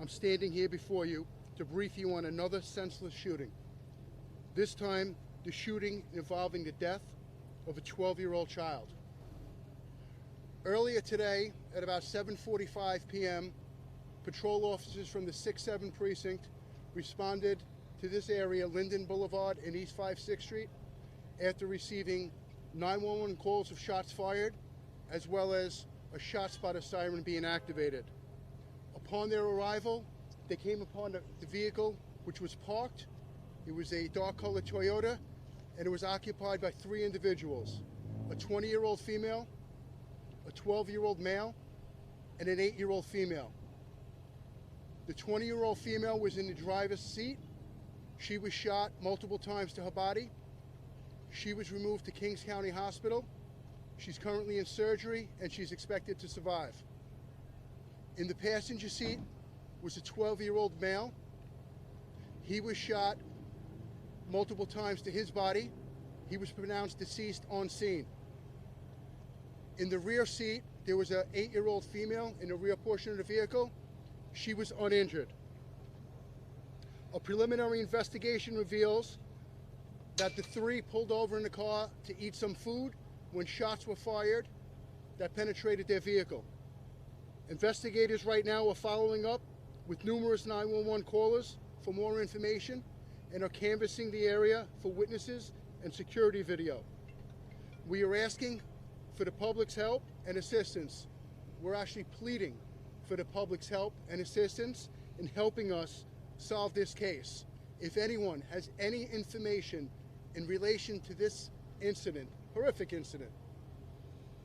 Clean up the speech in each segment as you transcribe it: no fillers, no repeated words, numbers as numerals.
I'm standing here before you to brief you on another senseless shooting. This time, the shooting involving the death of a 12-year-old child. Earlier today, at about 7:45 p.m., patrol officers from the 6-7 precinct responded to this area, Linden Boulevard and East 56th Street, after receiving 911 calls of shots fired, as well as a shot spotter siren being activated. Upon their arrival, they came upon the vehicle, which was parked. It was a dark-colored Toyota, and it was occupied by 3 individuals: a 20-year-old female, a 12-year-old male, and an 8-year-old female. The 20-year-old female was in the driver's seat. She was shot multiple times to her body. She was removed to Kings County Hospital. She's currently in surgery, and she's expected to survive. In the passenger seat was a 12-year-old male. He was shot multiple times to his body. He was pronounced deceased on scene. In the rear seat, there was an 8-year-old female in the rear portion of the vehicle. She was uninjured. A preliminary investigation reveals that the 3 pulled over in the car to eat some food when shots were fired that penetrated their vehicle. Investigators right now are following up with numerous 911 callers for more information and are canvassing the area for witnesses and security video. We are asking for the public's help and assistance. We're actually pleading for the public's help and assistance in helping us solve this case. If anyone has any information in relation to this incident, horrific incident,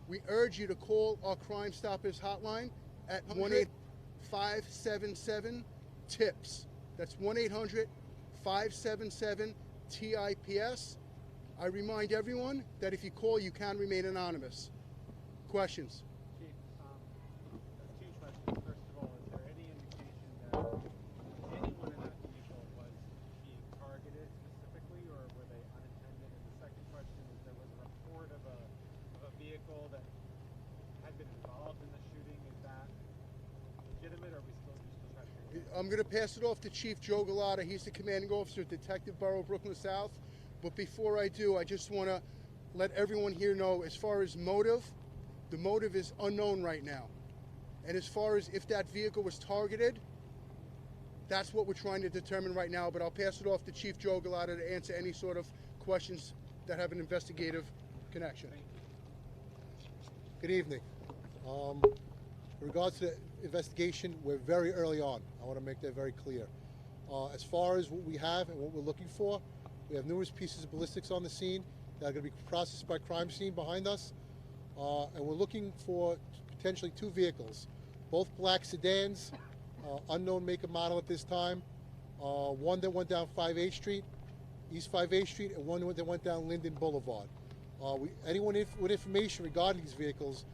we urge you to call our Crime Stoppers hotline at 1-800-577-TIPS. That's 1-800-577-TIPS. I remind everyone that if you call, you can remain anonymous. Questions? Chief, two questions. First of all, is there any indication that anyone in that vehicle was being targeted specifically, or were they unintended? And the second question is, there was a report of a vehicle that had been involved in the shooting. Is that legitimate, or are we still trying to figure it out? I'm going to pass it off to Chief Joe Galata. He's the commanding officer at Detective Bureau, Brooklyn South. But before I do, I just want to let everyone here know, as far as motive, the motive is unknown right now. And as far as if that vehicle was targeted, that's what we're trying to determine right now. But I'll pass it off to Chief Joe Galata to answer any sort of questions that have an investigative connection. Good evening. In regards to the investigation, we're very early on. I want to make that very clear. As far as what we have and what we're looking for, we have numerous pieces of ballistics on the scene that are going to be processed by crime scene behind us. And we're looking for potentially 2 vehicles, both black sedans, unknown make and model at this time. One that went down 5-8 Street, East 5-8 Street, and one that went down Linden Boulevard. Anyone with information regarding these vehicles,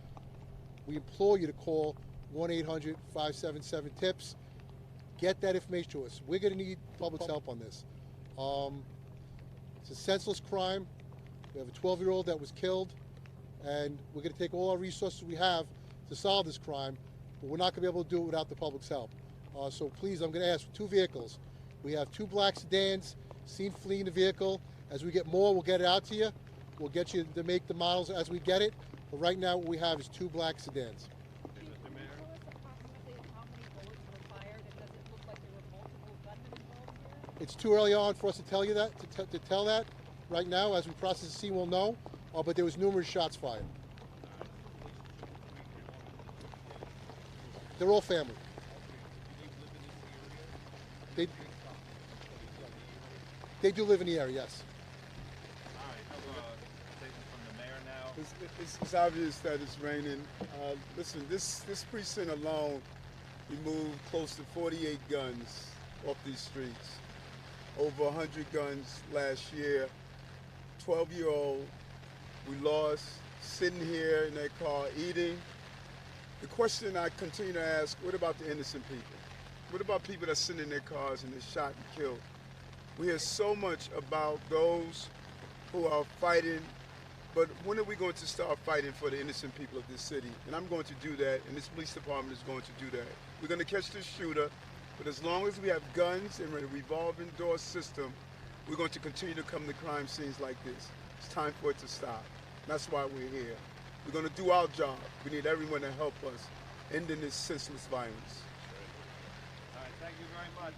we implore you to call 1-800-577-TIPS. Get that information to us. We're going to need public's help on this. It's a senseless crime. We have a 12-year-old that was killed, and we're going to take all our resources we have to solve this crime, but we're not going to be able to do it without the public's help. So please, I'm going to ask for 2 vehicles. We have 2 black sedans, seen fleeing the vehicle. As we get more, we'll get it out to you. We'll get you to make the models as we get it, but right now what we have is 2 black sedans. It's too early on for us to tell you that, to tell that. Right now, as we process the scene, we'll know. But there was numerous shots fired. They're all family. They do live in the area, yes. All right, have a statement from the mayor now. It's obvious that it's raining. Listen, this precinct alone, we moved close to 48 guns off these streets. Over 100 guns last year. 12-year-old we lost, sitting here in their car eating. The question I continue to ask, what about the innocent people? What about people that sit in their cars and they're shot and killed? We hear so much about those who are fighting, but when are we going to start fighting for the innocent people of this city? And I'm going to do that, and this police department is going to do that. We're going to catch the shooter. But as long as we have guns and a revolving door system, we're going to continue to come to crime scenes like this. It's time for it to stop. That's why we're here. We're going to do our job. We need everyone to help us ending this senseless violence. All right, thank you very much.